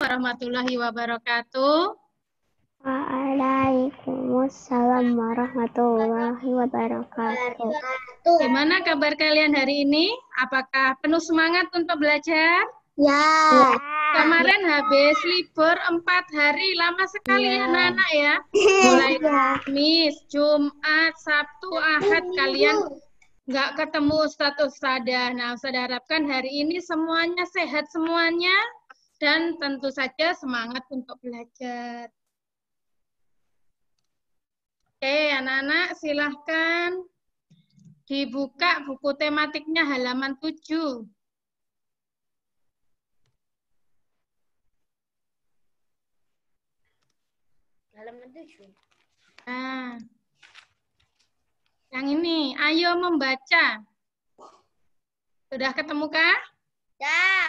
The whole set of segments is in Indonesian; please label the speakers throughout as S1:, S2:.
S1: warahmatullahi wabarakatuh.
S2: Waalaikumsalam warahmatullahi wabarakatuh.
S1: Gimana kabar kalian hari ini? Apakah penuh semangat untuk belajar?
S2: Ya.
S1: Kemarin habis libur 4 hari, lama sekali ya anak-anak ya. Mulai Kamis, Jumat, Sabtu, Ahad kalian nggak ketemu Ustadz Ustadzah. Nah, Ustadzah harapkan hari ini semuanya sehat semuanya dan tentu saja semangat untuk belajar. Oke, anak-anak silahkan dibuka buku tematiknya halaman 7.
S2: Halaman 7.
S1: Nah, yang ini, ayo membaca. Sudah ketemukah?
S2: Ya.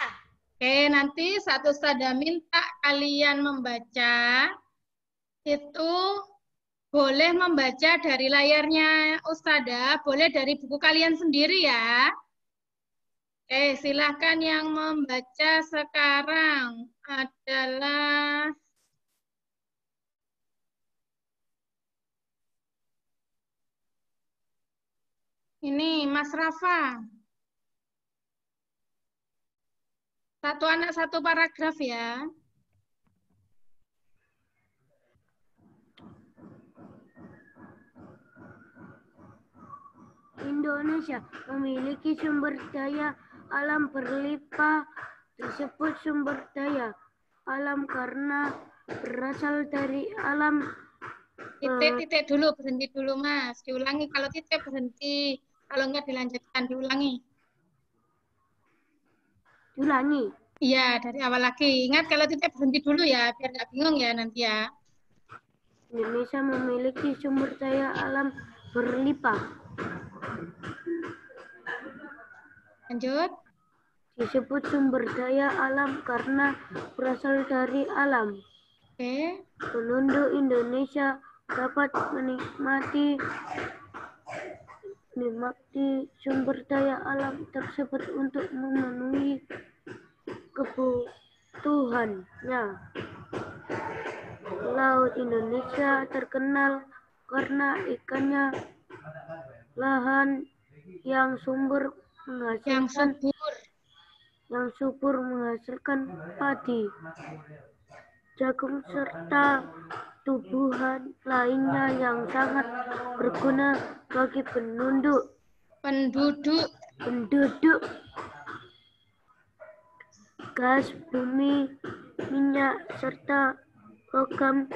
S1: Oke, nanti satu Ustadzah minta kalian membaca. Itu boleh membaca dari layarnya Ustadzah, boleh dari buku kalian sendiri ya. Oke, silahkan yang membaca sekarang adalah ini Mas Rafa. Satu anak satu paragraf ya.
S3: Indonesia memiliki sumber daya alam berlimpah, disebut sumber daya alam karena berasal dari alam.
S1: Titik dulu, berhenti dulu Mas. Diulangi, kalau titik berhenti. Kalau enggak dilanjutkan, diulangi.
S3: Diulangi.
S1: Iya, dari awal lagi. Ingat kalau titik berhenti dulu ya, biar nggak bingung ya nanti ya.
S3: Indonesia memiliki sumber daya alam berlimpah.
S1: Lanjut.
S3: Disebut sumber daya alam karena berasal dari alam.
S1: Oke.
S3: Penduduk Indonesia dapat menikmati sumber daya alam tersebut untuk memenuhi kebutuhannya. Laut Indonesia terkenal karena ikannya, lahan yang subur menghasilkan padi, jagung serta tumbuhan lainnya yang sangat berguna bagi penduduk. Gas bumi, minyak, serta logam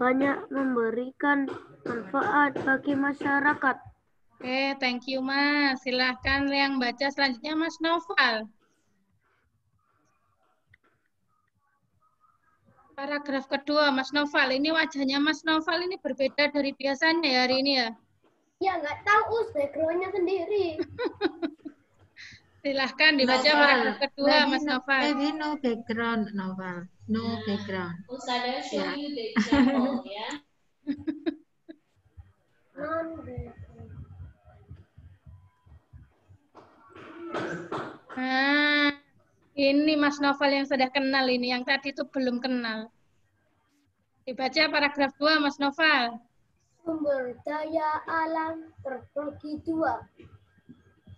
S3: banyak memberikan manfaat bagi masyarakat.
S1: Oke, thank you Mas. Silahkan yang baca selanjutnya Mas Noval. Paragraf kedua Mas Noval. Ini wajahnya Mas Noval ini berbeda dari biasanya ya hari ini ya.
S2: Ya, nggak tahu background-nya sendiri.
S1: Silahkan dibaca paragraf kedua Mas Noval.
S4: Maybe no background, Noval. No background.
S5: Ustazah show you the example ya.
S1: Nah, ini Mas Noval yang sudah kenal ini, yang tadi itu belum kenal. Dibaca paragraf 2 Mas Noval.
S2: Sumber daya alam terbagi dua.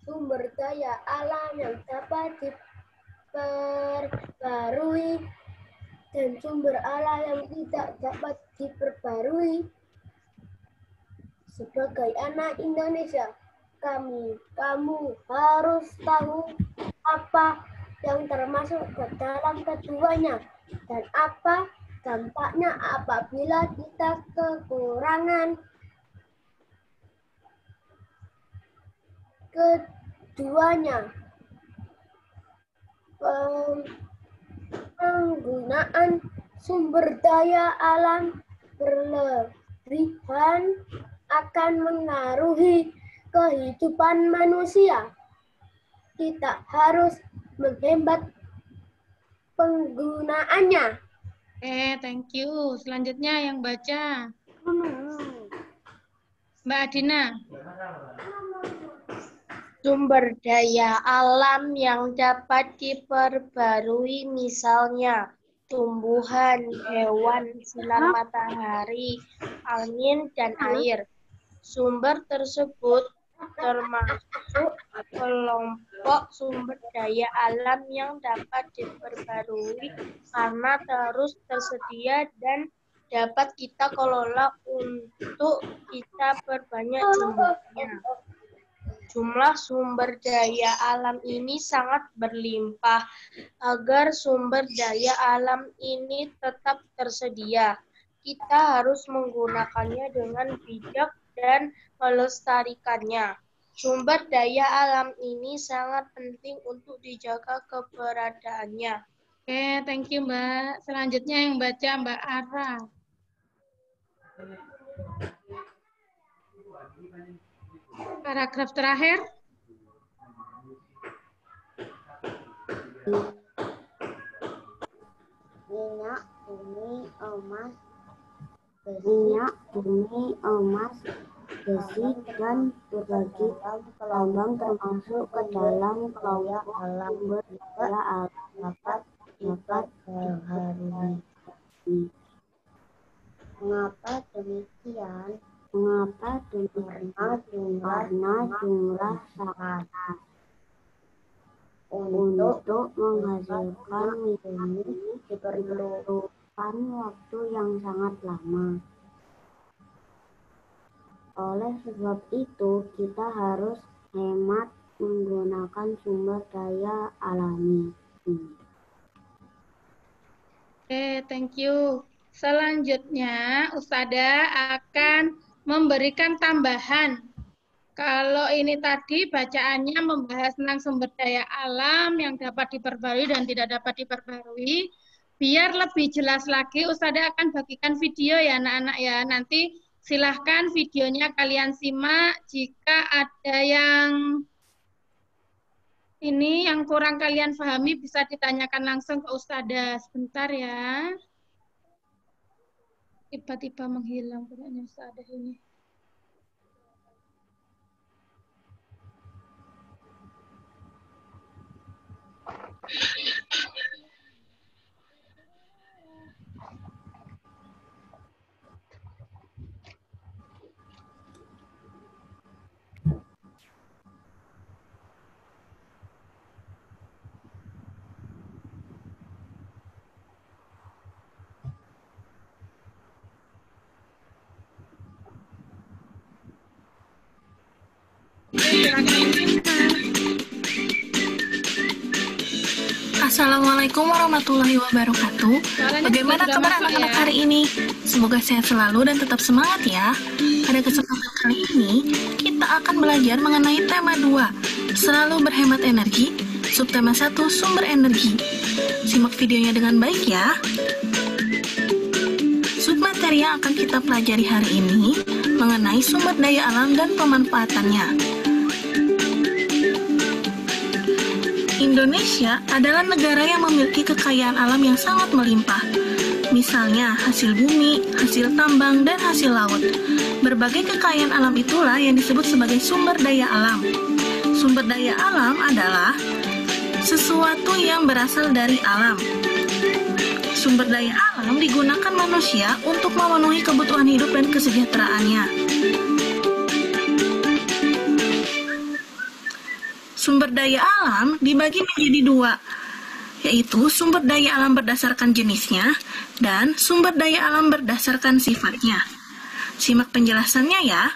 S2: Sumber daya alam yang dapat diperbarui dan sumber alam yang tidak dapat diperbarui. Sebagai anak Indonesia, kamu harus tahu apa yang termasuk ke dalam keduanya dan apa dampaknya apabila kita kekurangan keduanya. Penggunaan sumber daya alam berlebihan akan mengaruhi kehidupan manusia. Kita harus menghemat penggunaannya.
S1: Oke, thank you. Selanjutnya yang baca. Mbak Adina.
S6: Sumber daya alam yang dapat diperbarui misalnya
S2: tumbuhan, hewan, sinar matahari, angin, dan air. Sumber tersebut termasuk kelompok sumber daya alam yang dapat diperbarui karena terus tersedia dan dapat kita kelola untuk kita perbanyak jumlahnya. Jumlah sumber daya alam ini sangat berlimpah. Agar sumber daya alam ini tetap tersedia, kita harus menggunakannya dengan bijak dan melestarikannya. Sumber daya alam ini sangat penting untuk dijaga keberadaannya.
S1: Oke, thank you Mbak. Selanjutnya yang baca Mbak Ara. Paragraf terakhir.
S3: Minyak, bumi, emas, besi, dan berbagai tambang termasuk ke dalam kelompok sumber daya alam dapat diperbarui. Mengapa demikian? Karena jumlah sangat untuk menghasilkan ini diperlukan waktu yang sangat lama. Oleh sebab itu, kita harus hemat menggunakan sumber daya alami.
S1: Oke, thank you. Selanjutnya, Ustadzah akan memberikan tambahan. Kalau ini tadi bacaannya membahas tentang sumber daya alam yang dapat diperbarui dan tidak dapat diperbarui. Biar lebih jelas lagi, Ustadzah akan bagikan video ya anak-anak ya. Nanti silahkan videonya kalian simak. Jika ada yang kurang kalian pahami bisa ditanyakan langsung ke Ustadzah. Sebentar ya. Tiba-tiba menghilang punyanya Ustadzah ini.
S6: Assalamualaikum warahmatullahi wabarakatuh. Bagaimana kabar anak-anak hari ini? Semoga sehat selalu dan tetap semangat ya. Pada kesempatan kali ini, kita akan belajar mengenai tema 2, selalu berhemat energi, subtema 1, sumber energi. Simak videonya dengan baik ya. Submateri yang akan kita pelajari hari ini mengenai sumber daya alam dan pemanfaatannya. Indonesia adalah negara yang memiliki kekayaan alam yang sangat melimpah. Misalnya hasil bumi, hasil tambang, dan hasil laut. Berbagai kekayaan alam itulah yang disebut sebagai sumber daya alam. Sumber daya alam adalah sesuatu yang berasal dari alam. Sumber daya alam digunakan manusia untuk memenuhi kebutuhan hidup dan kesejahteraannya. Sumber daya alam dibagi menjadi 2, yaitu sumber daya alam berdasarkan jenisnya dan sumber daya alam berdasarkan sifatnya. Simak penjelasannya ya.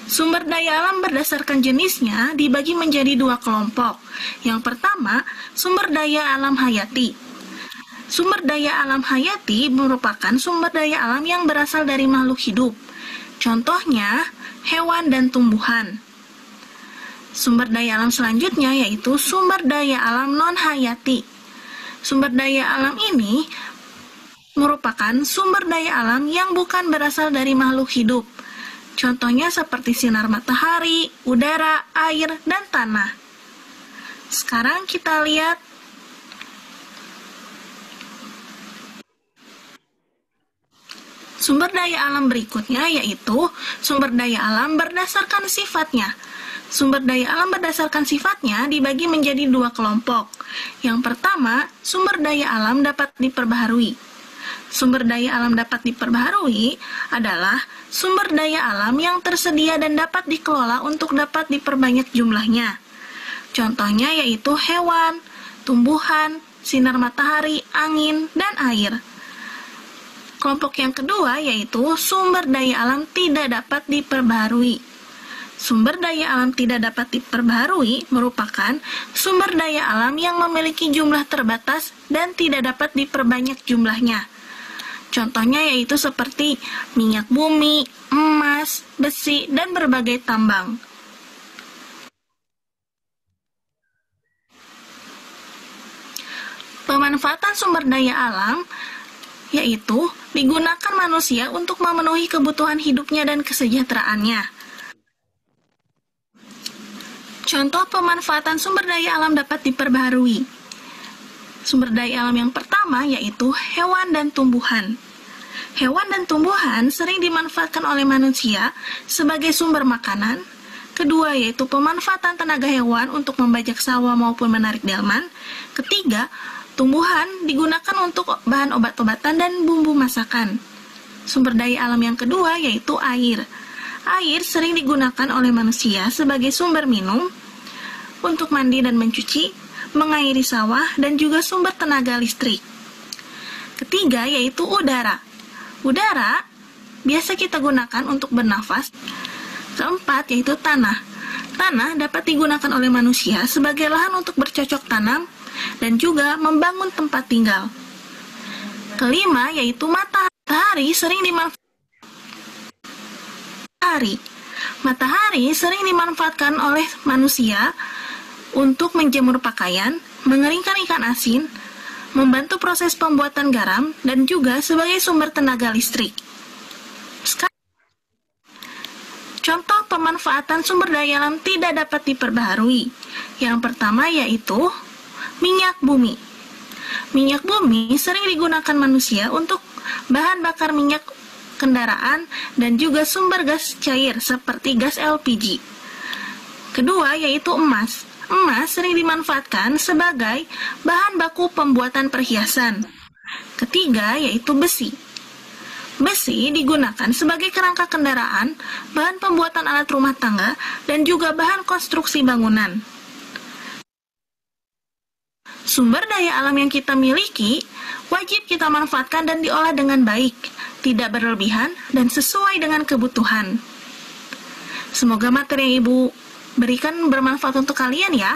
S6: Sumber daya alam berdasarkan jenisnya dibagi menjadi 2 kelompok. Yang pertama, sumber daya alam hayati. Sumber daya alam hayati merupakan sumber daya alam yang berasal dari makhluk hidup. Contohnya, hewan dan tumbuhan. Sumber daya alam selanjutnya yaitu sumber daya alam non-hayati. Sumber daya alam ini merupakan sumber daya alam yang bukan berasal dari makhluk hidup. Contohnya seperti sinar matahari, udara, air, dan tanah. Sekarang kita lihat sumber daya alam berikutnya yaitu sumber daya alam berdasarkan sifatnya. Sumber daya alam berdasarkan sifatnya dibagi menjadi dua kelompok. Yang pertama, sumber daya alam dapat diperbaharui. Sumber daya alam dapat diperbaharui adalah sumber daya alam yang tersedia dan dapat dikelola untuk dapat diperbanyak jumlahnya. Contohnya yaitu hewan, tumbuhan, sinar matahari, angin, dan air. Kelompok yang kedua yaitu sumber daya alam tidak dapat diperbaharui. Sumber daya alam tidak dapat diperbaharui merupakan sumber daya alam yang memiliki jumlah terbatas dan tidak dapat diperbanyak jumlahnya. Contohnya yaitu seperti minyak bumi, emas, besi, dan berbagai tambang. Pemanfaatan sumber daya alam yaitu digunakan manusia untuk memenuhi kebutuhan hidupnya dan kesejahteraannya. Contoh pemanfaatan sumber daya alam dapat diperbaharui. Sumber daya alam yang pertama yaitu hewan dan tumbuhan. Hewan dan tumbuhan sering dimanfaatkan oleh manusia sebagai sumber makanan. Kedua yaitu pemanfaatan tenaga hewan untuk membajak sawah maupun menarik delman. Ketiga, tumbuhan digunakan untuk bahan obat-obatan dan bumbu masakan. Sumber daya alam yang kedua yaitu air. Air sering digunakan oleh manusia sebagai sumber minum, untuk mandi dan mencuci, mengairi sawah, dan juga sumber tenaga listrik. Ketiga yaitu udara. Udara biasa kita gunakan untuk bernafas. Keempat yaitu tanah. Tanah dapat digunakan oleh manusia sebagai lahan untuk bercocok tanam dan juga membangun tempat tinggal. Kelima yaitu matahari sering dimanfaatkan. Matahari sering dimanfaatkan oleh manusia untuk menjemur pakaian, mengeringkan ikan asin, membantu proses pembuatan garam, dan juga sebagai sumber tenaga listrik. Contoh pemanfaatan sumber daya alam tidak dapat diperbaharui. Yang pertama yaitu minyak bumi. Minyak bumi sering digunakan manusia untuk bahan bakar minyak kendaraan dan juga sumber gas cair seperti gas LPG. Kedua yaitu emas. Emas sering dimanfaatkan sebagai bahan baku pembuatan perhiasan. Ketiga yaitu besi. Besi digunakan sebagai kerangka kendaraan, bahan pembuatan alat rumah tangga, dan juga bahan konstruksi bangunan. Sumber daya alam yang kita miliki wajib kita manfaatkan dan diolah dengan baik, tidak berlebihan, dan sesuai dengan kebutuhan. Semoga materi yang Ibu berikan bermanfaat untuk kalian ya.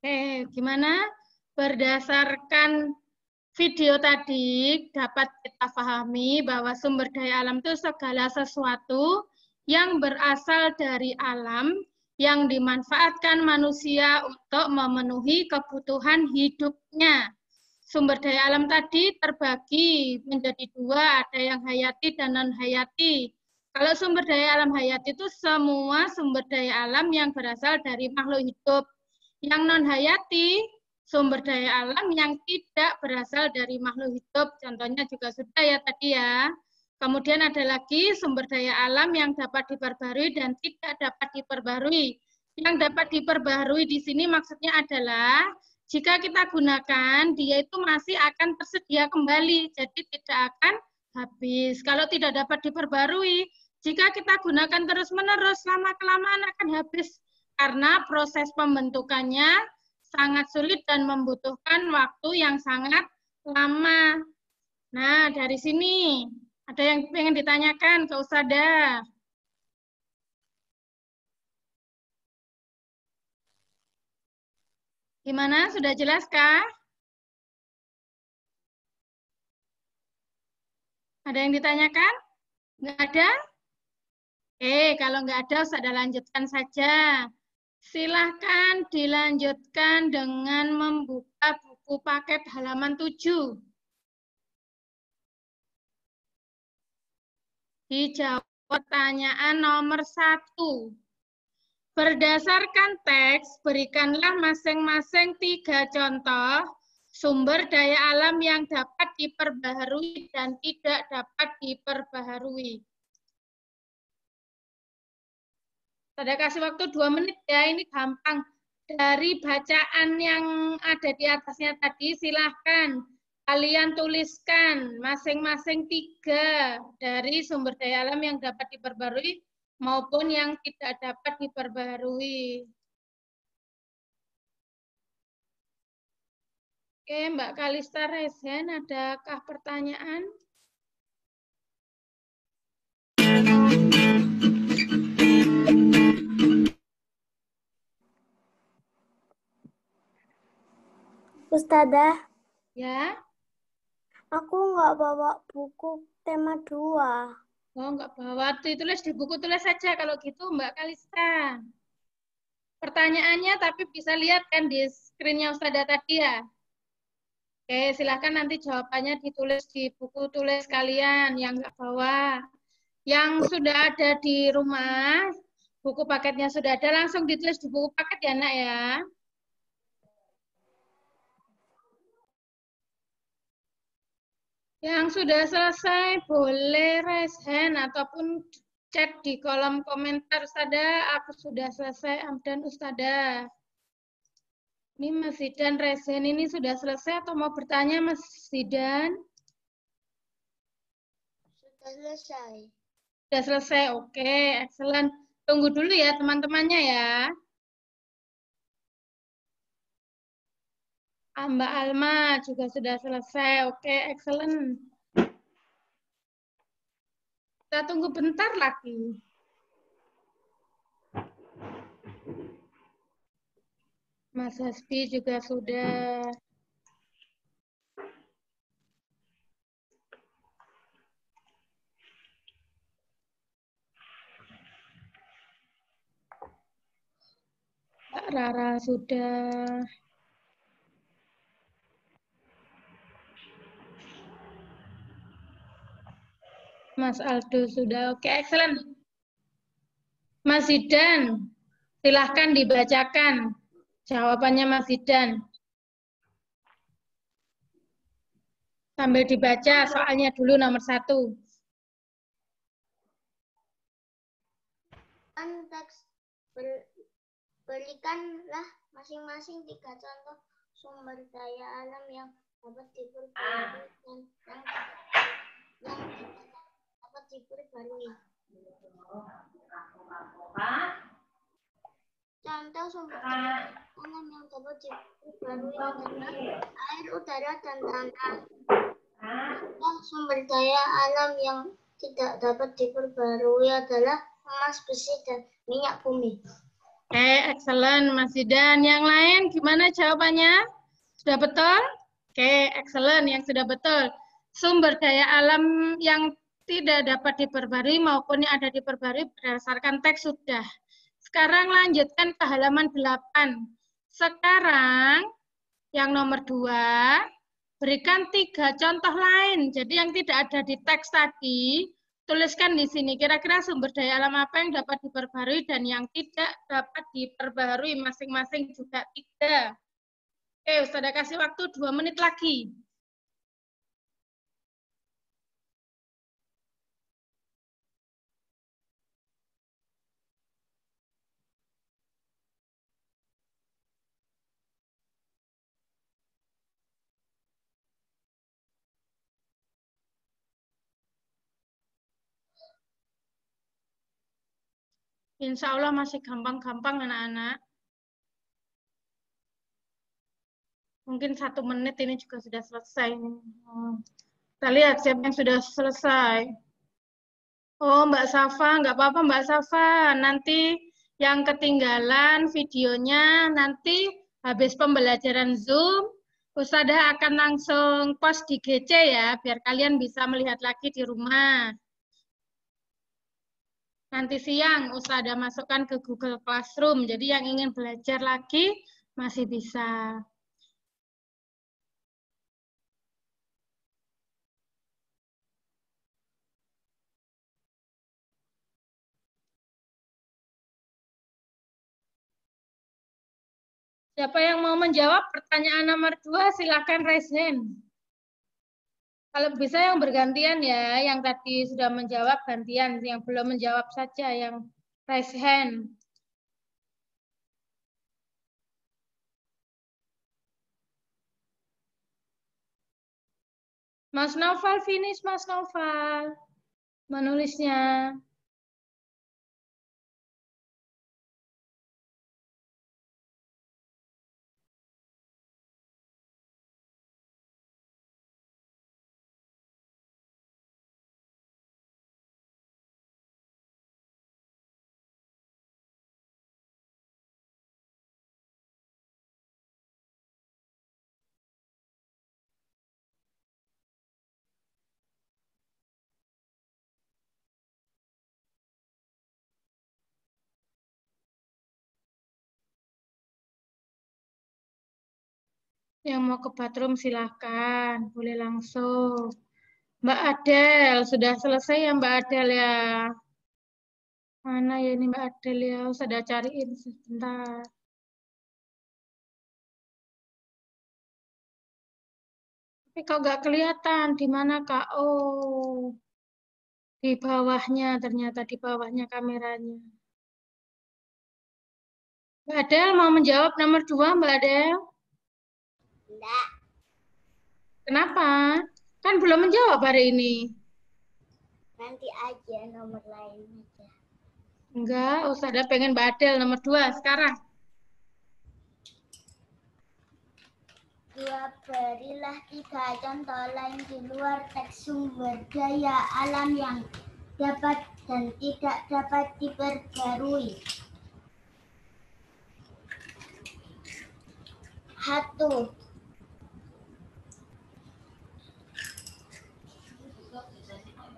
S1: Oke, gimana? Berdasarkan video tadi dapat kita pahami bahwa sumber daya alam itu segala sesuatu yang berasal dari alam yang dimanfaatkan manusia untuk memenuhi kebutuhan hidupnya. Sumber daya alam tadi terbagi menjadi dua, ada yang hayati dan non-hayati. Kalau sumber daya alam hayati itu semua sumber daya alam yang berasal dari makhluk hidup. Yang non-hayati, sumber daya alam yang tidak berasal dari makhluk hidup. Contohnya juga sudah ya tadi ya. Kemudian ada lagi sumber daya alam yang dapat diperbarui dan tidak dapat diperbarui. Yang dapat diperbarui di sini maksudnya adalah jika kita gunakan, dia itu masih akan tersedia kembali, jadi tidak akan habis. Kalau tidak dapat diperbarui, jika kita gunakan terus-menerus, lama-kelamaan akan habis, karena proses pembentukannya sangat sulit dan membutuhkan waktu yang sangat lama. Nah, dari sini, ada yang ingin ditanyakan ke Usada? Gimana? Sudah jelaskah? Ada yang ditanyakan? Nggak ada? Oke, kalau nggak ada, sudah lanjutkan saja. Silahkan dilanjutkan dengan membuka buku paket halaman 7. Dijawab pertanyaan nomor 1. Berdasarkan teks, berikanlah masing-masing 3 contoh Sumber daya alam yang dapat diperbaharui dan tidak dapat diperbaharui. Saya kasih waktu 2 menit ya, ini gampang. Dari bacaan yang ada di atasnya tadi, silahkan kalian tuliskan masing-masing 3 dari sumber daya alam yang dapat diperbarui maupun yang tidak dapat diperbarui. Oke, Mbak Kalista Resen, adakah pertanyaan?
S2: Ustadzah,
S1: Ya?
S2: aku nggak bawa buku tema 2.
S1: Oh, enggak bawa. Ditulis di buku, tulis saja kalau gitu, Mbak Kalista. Pertanyaannya tapi bisa lihat kan di screen-nya Ustadzah tadi ya? Oke, silahkan nanti jawabannya ditulis di buku tulis kalian yang enggak bawa. Yang sudah ada di rumah, buku paketnya sudah ada, langsung ditulis di buku paket ya, Nak ya? Yang sudah selesai boleh raise hand ataupun chat di kolom komentar, Ustadzah, aku sudah selesai dan Ustadzah. Ini Mas Zidan raise hand ini sudah selesai atau mau bertanya Mas Zidan?
S2: Sudah selesai.
S1: Sudah selesai, oke, excellent. Tunggu dulu ya teman-temannya ya. Mbak Alma juga sudah selesai. Oke, excellent. Kita tunggu bentar lagi. Mas Hasbi juga sudah. Mbak Rara sudah. Mas Aldo sudah. Oke, excellent. Mas Zidan, silahkan dibacakan jawabannya Mas Zidan. Sambil dibaca soalnya dulu nomor 1.
S2: Teks berikanlah masing-masing 3 contoh sumber daya alam yang dapat diperbarui dan yang tidak dapat diperbarui. Contoh sumber daya alam yang dapat diperbarui adalah air, udara, dan tanah. Contoh sumber daya alam yang tidak dapat diperbarui adalah emas, besi, dan minyak bumi.
S1: Oke, excellent Mas Zidan. Yang lain gimana jawabannya? Sudah betul? Oke, excellent. Yang sudah betul. Sumber daya alam yang tidak dapat diperbarui maupun yang ada diperbarui berdasarkan teks sudah. Sekarang lanjutkan ke halaman 8. Sekarang yang nomor 2, berikan 3 contoh lain. Jadi yang tidak ada di teks tadi, tuliskan di sini. Kira-kira sumber daya alam apa yang dapat diperbarui dan yang tidak dapat diperbarui masing-masing juga 3. Oke, Ustazah kasih waktu 2 menit lagi. Insya Allah masih gampang-gampang anak-anak. Mungkin 1 menit ini juga sudah selesai. Kita lihat siapa yang sudah selesai. Oh, Mbak Safa, nggak apa-apa Mbak Safa. Nanti yang ketinggalan videonya, nanti habis pembelajaran Zoom, Ustazah akan langsung post di GC ya, biar kalian bisa melihat lagi di rumah. Nanti siang Ustazah masukkan ke Google Classroom, jadi yang ingin belajar lagi masih bisa. Siapa yang mau menjawab pertanyaan nomor 2, silakan raise hand. Kalau bisa yang bergantian ya, yang tadi sudah menjawab gantian, yang belum menjawab saja yang raise hand. Mas Noval finish, Mas Noval menulisnya. Yang mau ke bathroom silahkan, boleh langsung. Mbak Adel, sudah selesai ya Mbak Adel ya? Mana ya ini Mbak Adel ya? Sudah cariin sebentar. Tapi kok nggak kelihatan di mana Kak? Oh, di bawahnya ternyata di bawahnya kameranya. Mbak Adel mau menjawab nomor 2 Mbak Adel?
S2: Enggak,
S1: Kenapa? Kan belum menjawab hari ini.
S2: nanti aja nomor lain aja.
S1: Enggak, Ustazah pengen Mbak Adel nomor 2 sekarang.
S2: 2, berilah 3 contoh lain di luar teks sumber daya alam yang dapat dan tidak dapat diperbarui. 1.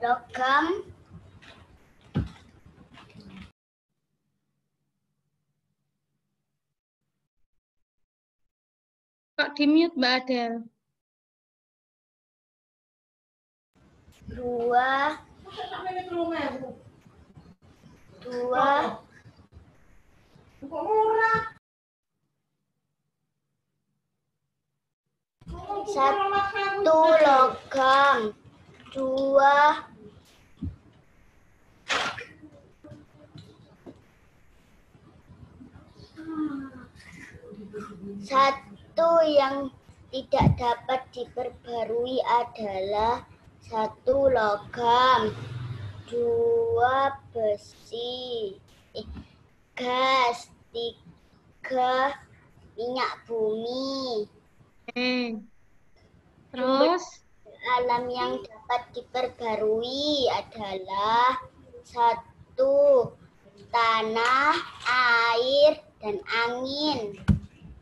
S2: Logam.
S1: Kok di-mute Mbak Adel?
S2: 2. 1 logam. 2 1 yang tidak dapat diperbarui adalah 1 logam, 2 besi, gas, 3 minyak bumi.
S1: Terus?
S2: Alam yang dapat diperbarui adalah 1 tanah, air, dan angin.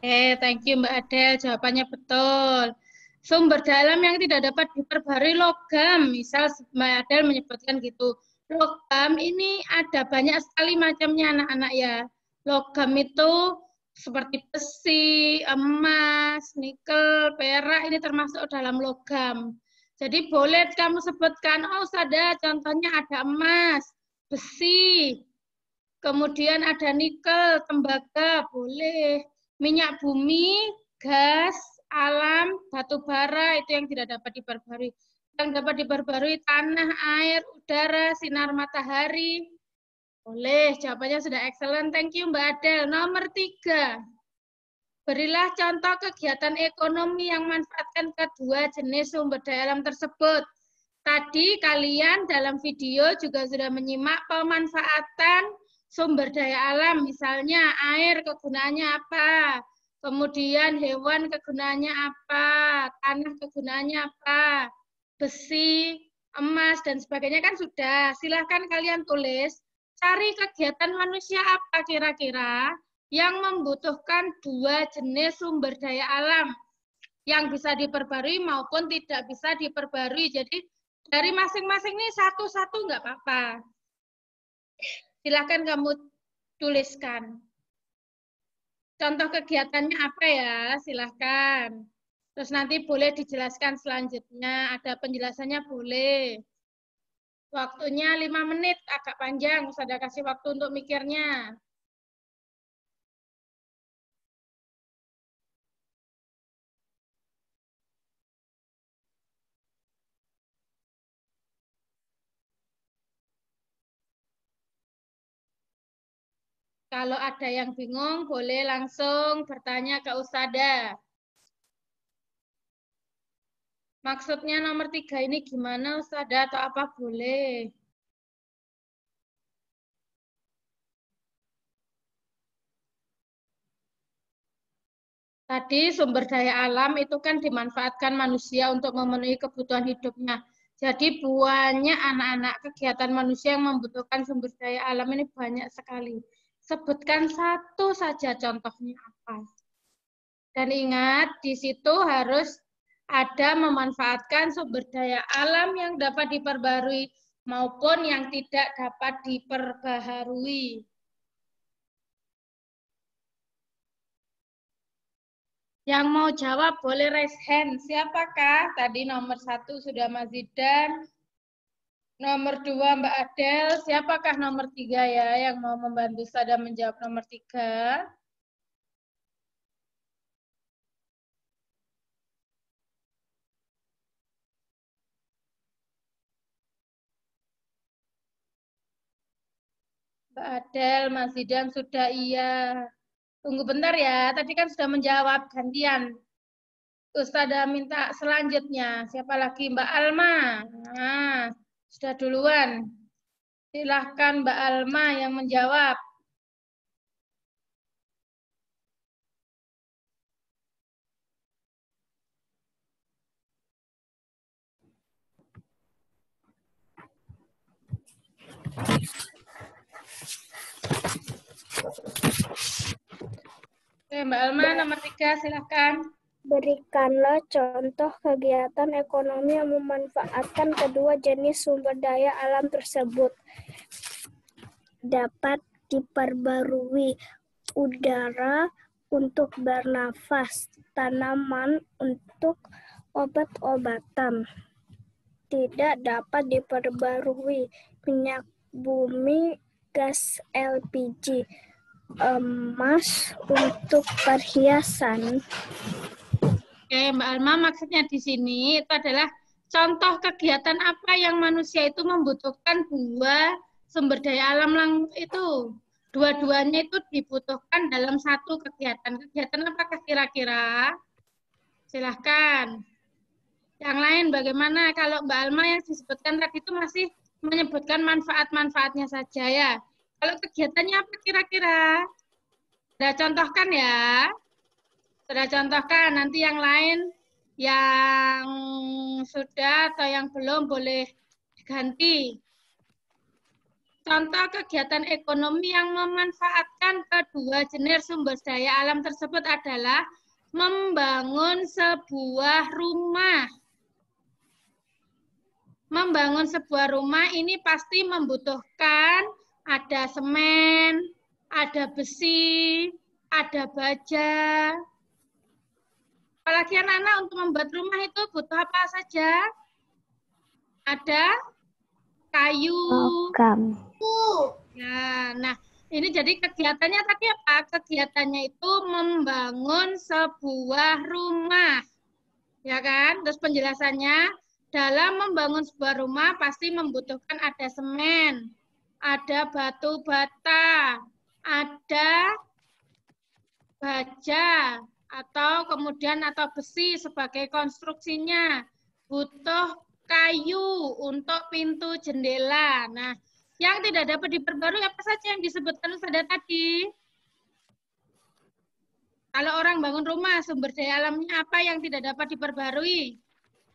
S1: Thank you Mbak Adel, jawabannya betul. Sumber daya alam yang tidak dapat diperbarui logam, misal Mbak Adel menyebutkan gitu. Logam ini ada banyak sekali macamnya anak-anak ya. Logam itu seperti besi, emas, nikel, perak, ini termasuk dalam logam. Jadi boleh kamu sebutkan, oh ada contohnya ada emas, besi, kemudian ada nikel, tembaga, boleh. Minyak bumi, gas, alam, batu bara, itu yang tidak dapat diperbarui. Yang dapat diperbarui tanah, air, udara, sinar matahari. Boleh, jawabannya sudah excellent. Thank you Mbak Adel. Nomor 3. Berilah contoh kegiatan ekonomi yang memanfaatkan kedua jenis sumber daya alam tersebut. Tadi kalian dalam video juga sudah menyimak pemanfaatan sumber daya alam, misalnya air kegunaannya apa, kemudian hewan kegunaannya apa, tanah kegunaannya apa, besi, emas, dan sebagainya kan sudah. Silahkan kalian tulis, cari kegiatan manusia apa kira-kira yang membutuhkan dua jenis sumber daya alam yang bisa diperbarui maupun tidak bisa diperbarui. Jadi dari masing-masing ini satu-satu nggak apa-apa. Silakan kamu tuliskan. Contoh kegiatannya apa ya? Silahkan. Terus nanti boleh dijelaskan selanjutnya. Ada penjelasannya boleh. Waktunya 5 menit, agak panjang. Saya kasih waktu untuk mikirnya. Kalau ada yang bingung, boleh langsung bertanya ke Ustadzah. Maksudnya nomor 3 ini gimana Ustadzah atau apa boleh? Tadi sumber daya alam itu kan dimanfaatkan manusia untuk memenuhi kebutuhan hidupnya. Jadi banyak anak-anak kegiatan manusia yang membutuhkan sumber daya alam ini banyak sekali. Sebutkan satu saja contohnya apa. Dan ingat, di situ harus ada memanfaatkan sumber daya alam yang dapat diperbarui maupun yang tidak dapat diperbaharui. Yang mau jawab boleh raise hand. Siapakah? Tadi nomor 1 sudah Mas Zidan. Nomor 2 Mbak Adel. Siapakah nomor 3 ya yang mau membantu saya menjawab nomor 3? Mbak Adel, Mas Zidan sudah iya. Tunggu bentar ya, tadi kan sudah menjawab gantian. Ustazah minta selanjutnya. Siapa lagi? Mbak Alma. Nah, sudah duluan. Silahkan Mbak Alma yang menjawab. Oke, Mbak Alma nomor 3, silahkan.
S7: Berikanlah contoh kegiatan ekonomi yang memanfaatkan kedua jenis sumber daya alam tersebut. Dapat diperbarui udara untuk bernafas, tanaman untuk obat-obatan. Tidak dapat diperbarui minyak bumi, gas LPG, emas untuk perhiasan.
S1: Oke, Mbak Alma, maksudnya di sini itu adalah contoh kegiatan apa yang manusia itu membutuhkan dua sumber daya alam itu. Dua-duanya itu dibutuhkan dalam satu kegiatan. Kegiatan apakah kira-kira? Silahkan. Yang lain bagaimana? Kalau Mbak Alma yang disebutkan tadi itu masih menyebutkan manfaat-manfaatnya saja ya. Kalau kegiatannya apa kira-kira? Sudah contohkan ya. Sudah contohkan, nanti yang lain yang sudah atau yang belum boleh diganti. Contoh kegiatan ekonomi yang memanfaatkan kedua jenis sumber daya alam tersebut adalah membangun sebuah rumah. Membangun sebuah rumah ini pasti membutuhkan ada semen, ada besi, ada baja. Apalagi anak-anak untuk membuat rumah itu butuh apa saja? Ada kayu.
S3: Logam.
S1: Ya, nah ini jadi kegiatannya tadi apa? Kegiatannya itu membangun sebuah rumah. Ya kan? Terus penjelasannya, dalam membangun sebuah rumah pasti membutuhkan ada semen, ada batu bata, ada baja, atau kemudian atau besi sebagai konstruksinya, butuh kayu untuk pintu jendela. Nah, yang tidak dapat diperbarui apa saja yang disebutkan Ustazah tadi? Kalau orang bangun rumah, sumber daya alamnya apa yang tidak dapat diperbarui?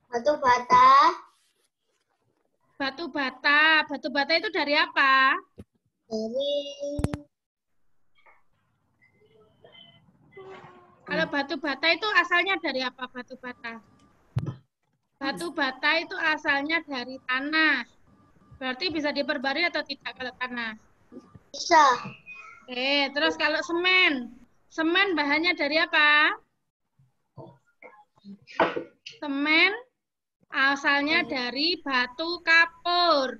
S2: Batu bata.
S1: Batu bata. Batu bata itu dari apa? Kalau batu bata itu asalnya dari apa batu bata? Batu bata itu asalnya dari tanah. Berarti bisa diperbarui atau tidak kalau tanah?
S2: Bisa.
S1: Oke, terus kalau semen. Semen bahannya dari apa? Semen asalnya dari batu kapur.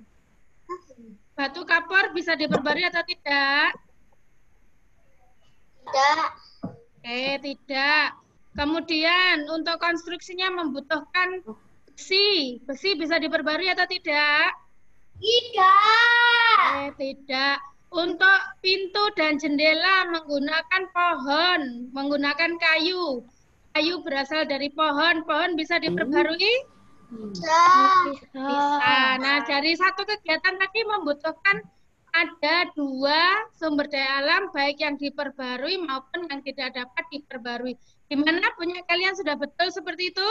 S1: Batu kapur bisa diperbarui atau tidak?
S2: Tidak.
S1: Oke, tidak. Kemudian untuk konstruksinya membutuhkan besi. Besi bisa diperbarui atau tidak?
S2: Tidak.
S1: Tidak. Untuk pintu dan jendela menggunakan pohon, menggunakan kayu. Kayu berasal dari pohon. Pohon bisa diperbarui?
S2: Bisa.
S1: Bisa. Nah, dari satu kegiatan tadi membutuhkan ada 2 sumber daya alam, baik yang diperbarui maupun yang tidak dapat diperbarui. Gimana, punya kalian sudah betul seperti itu?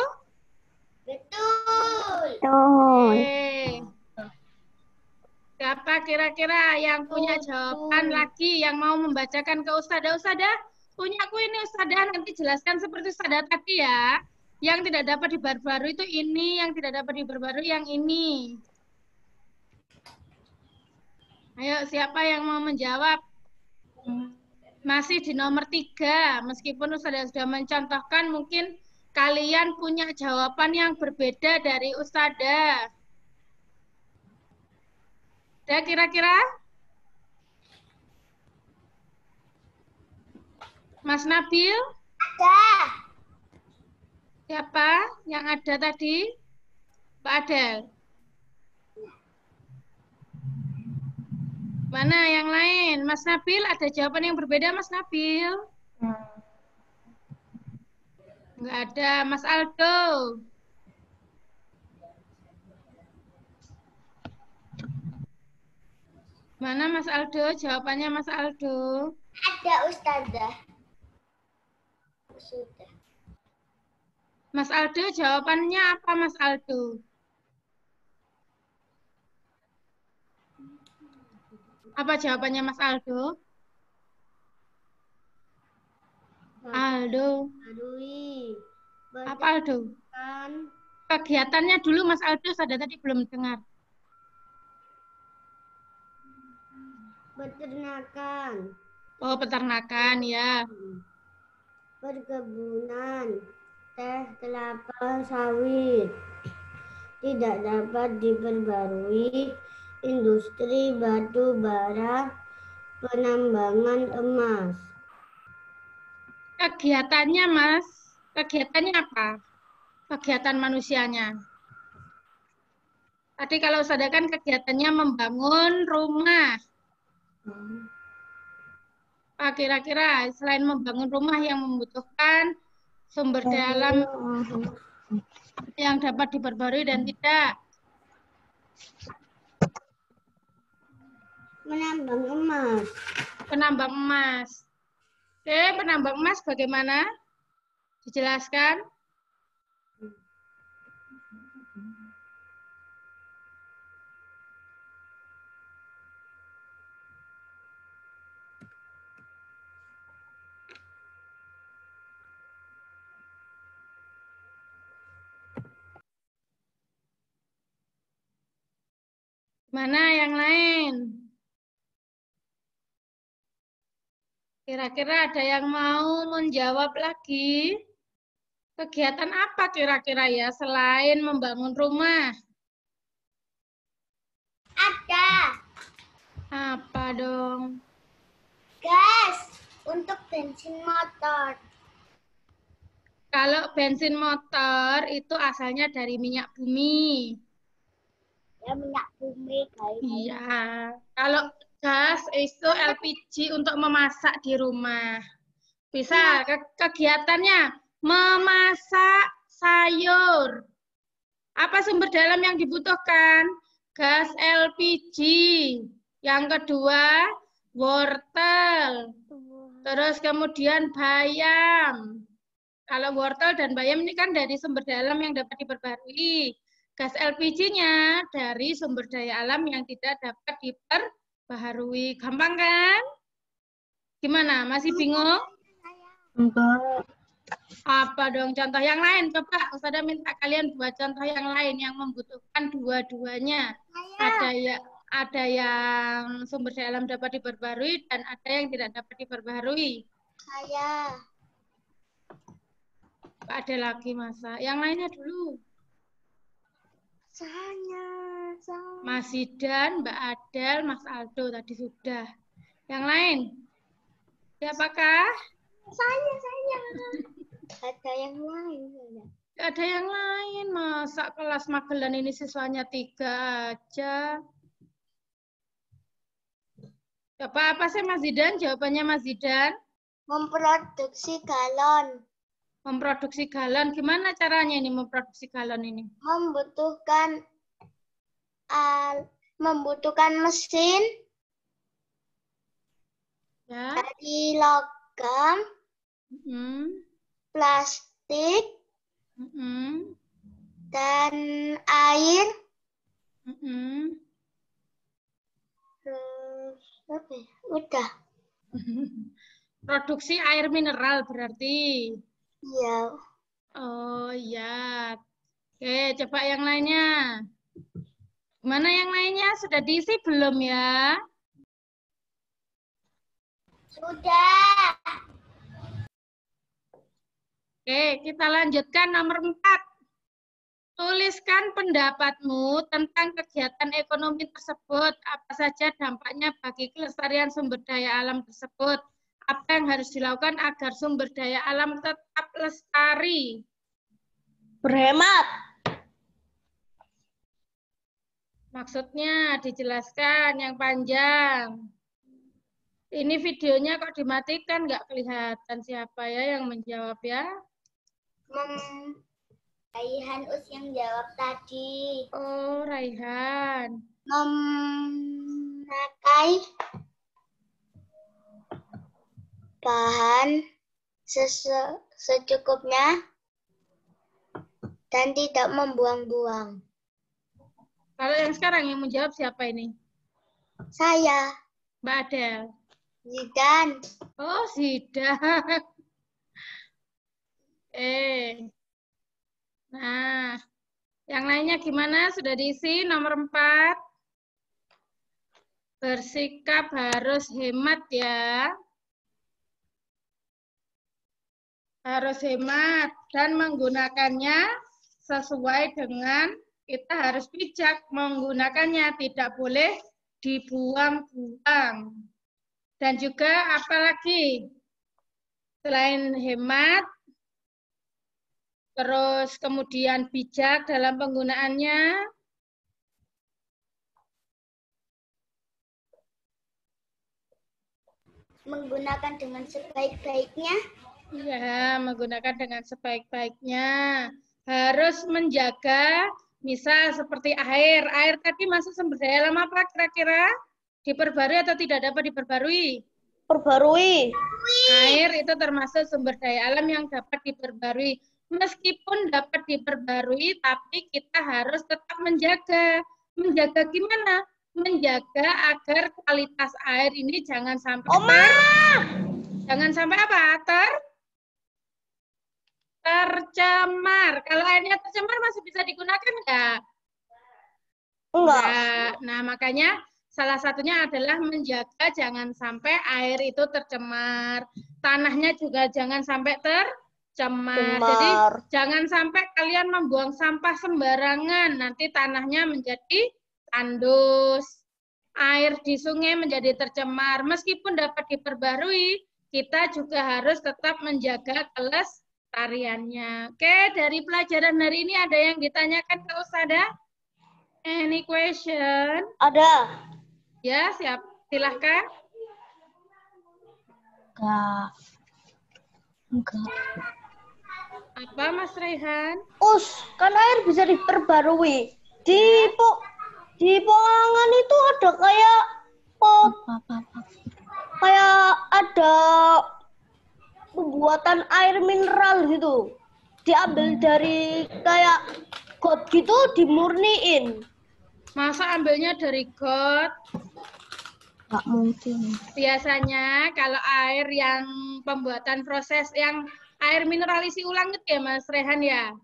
S2: Betul.
S1: Oke. Siapa kira-kira yang punya jawaban lagi yang mau membacakan ke Ustadzah? Ustadzah, punyaku ini Ustadzah, nanti jelaskan seperti Ustadzah tadi ya. Yang tidak dapat diperbarui itu ini, yang tidak dapat diperbarui yang ini. Ayo, siapa yang mau menjawab? Masih di nomor 3, meskipun Ustadzah sudah mencontohkan, mungkin kalian punya jawaban yang berbeda dari Ustadzah. Ada kira-kira? Mas Nabil?
S2: Ada.
S1: Siapa yang ada tadi? Pak Adel. Mana yang lain? Mas Nabil, ada jawaban yang berbeda, Mas Nabil? Enggak ada. Mas Aldo? Mana Mas Aldo? Jawabannya Mas Aldo.
S2: Ada Ustazah. Sudah.
S1: Mas Aldo, jawabannya apa Mas Aldo? Apa jawabannya Mas Aldo? Aldo. Apa Aldo? Kegiatannya dulu Mas Aldo, saya tadi belum dengar.
S3: Peternakan.
S1: Oh, peternakan ya.
S3: Perkebunan, teh, kelapa sawit. Tidak dapat diperbarui. Industri batu bara, penambangan emas.
S1: Kegiatannya Mas, kegiatannya apa? Kegiatan manusianya. Tadi kalau Ustazah kan kegiatannya membangun rumah. Kira-kira selain membangun rumah yang membutuhkan sumber daya alam yang dapat diperbarui dan tidak?
S3: Menambang emas.
S1: Penambang emas. Oke, penambang emas bagaimana? Dijelaskan. Mana yang lain? Kira-kira ada yang mau menjawab lagi? Kegiatan apa kira-kira ya selain membangun rumah?
S2: Ada.
S1: Apa dong?
S2: Gas untuk bensin motor.
S1: Kalau bensin motor itu asalnya dari minyak bumi.
S2: Ya, minyak bumi guys.
S1: Iya. Kalau gas itu LPG untuk memasak di rumah. Bisa kegiatannya memasak sayur. Apa sumber daya alam yang dibutuhkan? Gas LPG. Yang kedua, wortel. Terus kemudian bayam. Kalau wortel dan bayam ini kan dari sumber daya alam yang dapat diperbarui. Gas LPG-nya dari sumber daya alam yang tidak dapat diperbaharui. Gampang kan? Gimana? Masih bingung?
S3: Enggak.
S1: Apa dong contoh yang lain? Coba Ustazah minta kalian buat contoh yang lain yang membutuhkan dua-duanya. Ada yang sumber daya alam dapat diperbarui dan ada yang tidak dapat diperbarui.
S2: Saya.
S1: Ada lagi masa. Yang lainnya dulu.
S2: Saya.
S1: Mas Zidan, Mbak Adel, Mas Aldo tadi sudah. Yang lain? Siapakah?
S2: Saya. Ada yang lain.
S1: Ada yang lain. Masa kelas Magelan ini siswanya 3 aja. Coba apa sih Mas Zidan? Jawabannya Mas Zidan.
S2: Memproduksi galon.
S1: Memproduksi galon. Gimana caranya ini memproduksi galon ini?
S2: Membutuhkan mesin
S1: Ya.
S2: dari logam, plastik, dan air. Terus apa ya? Udah.
S1: Produksi air mineral berarti.
S2: Iya.
S1: Oh iya. Oke, coba yang lainnya. Mana yang lainnya? Sudah diisi belum ya?
S2: Sudah.
S1: Oke, kita lanjutkan nomor 4. Tuliskan pendapatmu tentang kegiatan ekonomi tersebut. Apa saja dampaknya bagi kelestarian sumber daya alam tersebut? Apa yang harus dilakukan agar sumber daya alam tetap lestari?
S3: Berhemat.
S1: Maksudnya dijelaskan yang panjang. Ini videonya kok dimatikan, nggak kelihatan siapa ya yang menjawab ya?
S2: Raihan yang jawab tadi.
S1: Oh, Raihan.
S2: Memakai bahan secukupnya dan tidak membuang-buang.
S1: Kalau yang sekarang yang menjawab siapa ini?
S2: Saya.
S1: Mbak Adel.
S2: Zidan.
S1: Oh, Zidan. Nah, yang lainnya gimana? Sudah diisi nomor 4. Bersikap harus hemat ya. Harus hemat dan menggunakannya sesuai dengan kita harus bijak menggunakannya, tidak boleh dibuang-buang. Dan juga apalagi selain hemat, terus kemudian bijak dalam penggunaannya.
S2: Menggunakan dengan sebaik-baiknya.
S1: Ya, menggunakan dengan sebaik-baiknya. Harus menjaga, misal seperti air. Air tadi masuk sumber daya alam apa kira-kira? Diperbarui atau tidak dapat diperbarui?
S3: Perbarui.
S1: Air itu termasuk sumber daya alam yang dapat diperbarui. Meskipun dapat diperbarui, tapi kita harus tetap menjaga. Menjaga gimana? Menjaga agar kualitas air ini jangan sampai jangan sampai apa? Tercemar. Kalau airnya tercemar masih bisa digunakan nggak? Enggak. Nah, makanya salah satunya adalah menjaga jangan sampai air itu tercemar. Tanahnya juga jangan sampai tercemar. Jadi jangan sampai kalian membuang sampah sembarangan. Nanti tanahnya menjadi tandus. Air di sungai menjadi tercemar. Meskipun dapat diperbarui, kita juga harus tetap menjaga kelestariannya. Oke, dari pelajaran hari ini ada yang ditanyakan ke Ustazah? Any question?
S3: Ada.
S1: Ya, siap. Silahkan.
S3: Enggak.
S1: Apa, Mas Rehan?
S3: Kan air bisa diperbarui. Di Polangan itu ada kayak ada pembuatan air mineral gitu. Diambil dari kayak got gitu, dimurniin.
S1: Masa ambilnya dari got?
S3: Nggak mungkin.
S1: Biasanya kalau air yang pembuatan proses yang air mineral isi ulang itu ya Mas Rehan ya?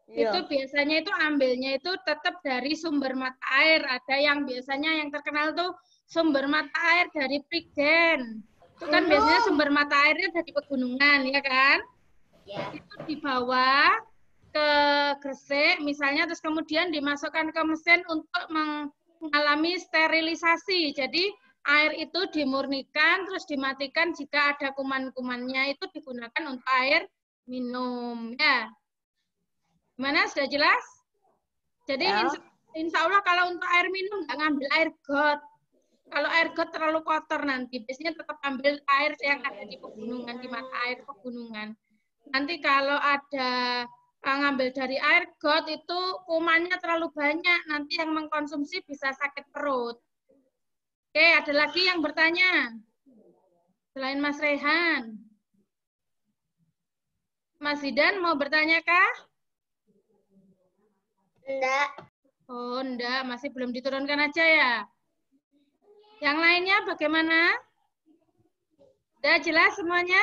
S3: Iya.
S1: Itu biasanya itu ambilnya itu tetap dari sumber mata air. Ada yang biasanya yang terkenal tuh sumber mata air dari Prigen. Itu kan biasanya sumber mata airnya dari pegunungan, ya kan? Ya. Itu dibawa ke Gresik misalnya, terus kemudian dimasukkan ke mesin untuk mengalami sterilisasi. Jadi air itu dimurnikan, terus dimatikan jika ada kuman-kumannya, itu digunakan untuk air minum. Ya. Gimana? Sudah jelas? Jadi insya Allah kalau untuk air minum nggak ngambil air got. Kalau air got terlalu kotor nanti, biasanya tetap ambil air yang ada di pegunungan, di mata air pegunungan. Nanti kalau ada ngambil dari air got itu kumannya terlalu banyak, nanti yang mengkonsumsi bisa sakit perut. Oke, ada lagi yang bertanya? Selain Mas Rehan. Mas Zidan mau bertanya kah?
S2: Enggak.
S1: Oh, enggak, masih belum diturunkan aja ya. Yang lainnya bagaimana? Sudah jelas semuanya?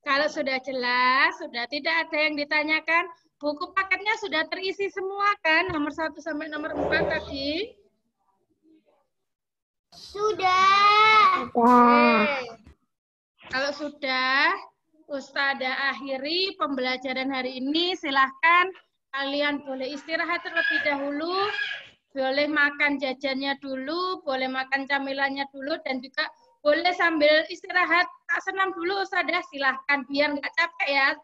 S1: Kalau sudah jelas, sudah tidak ada yang ditanyakan, buku paketnya sudah terisi semua kan? Nomor 1 sampai nomor 4 tadi?
S2: Sudah.
S1: Kalau sudah, Ustazah akhiri pembelajaran hari ini. Silahkan kalian boleh istirahat terlebih dahulu. Boleh makan jajannya dulu, boleh makan camilannya dulu, dan juga boleh sambil istirahat tak senam dulu Ustazah, silahkan biar nggak capek ya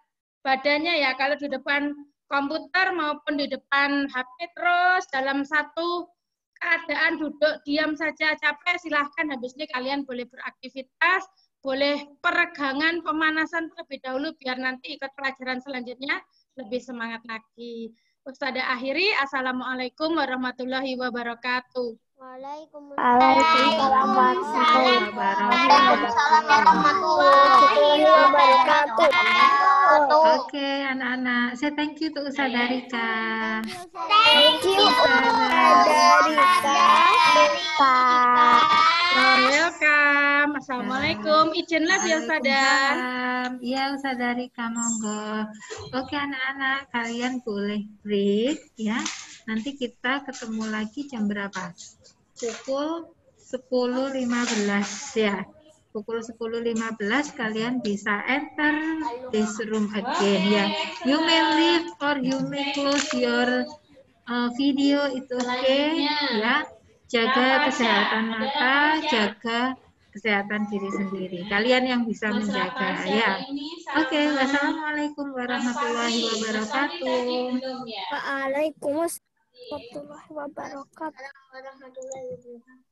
S1: badannya ya. Kalau di depan komputer maupun di depan HP terus dalam satu keadaan duduk diam saja capek, silahkan habis ini kalian boleh beraktivitas, boleh peregangan, pemanasan terlebih dahulu biar nanti ikut pelajaran selanjutnya lebih semangat lagi. Ustazah akhiri, Assalamualaikum warahmatullahi wabarakatuh.
S7: Waalaikumsalam warahmatullahi wabarakatuh.
S4: Oke, anak-anak. Saya thank you to Ustazah Rika.
S7: Thank you, Ustazah Rika.
S1: Welcome. Assalamualaikum. Izin live ya Ustazah.
S4: Iya Ustazah Rika, monggo. Oke anak-anak, kalian boleh break ya. Nanti kita ketemu lagi jam berapa? Pukul 10.15 ya. Pukul 10.15 kalian bisa enter this room again ya. You may leave or you may close your video, itu oke ya. Jaga kesehatan mata, jaga kesehatan diri sendiri. Kalian yang bisa menjaga ya. Oke, wassalamualaikum warahmatullahi wabarakatuh.
S7: Waalaikumsalam warahmatullahi wabarakatuh.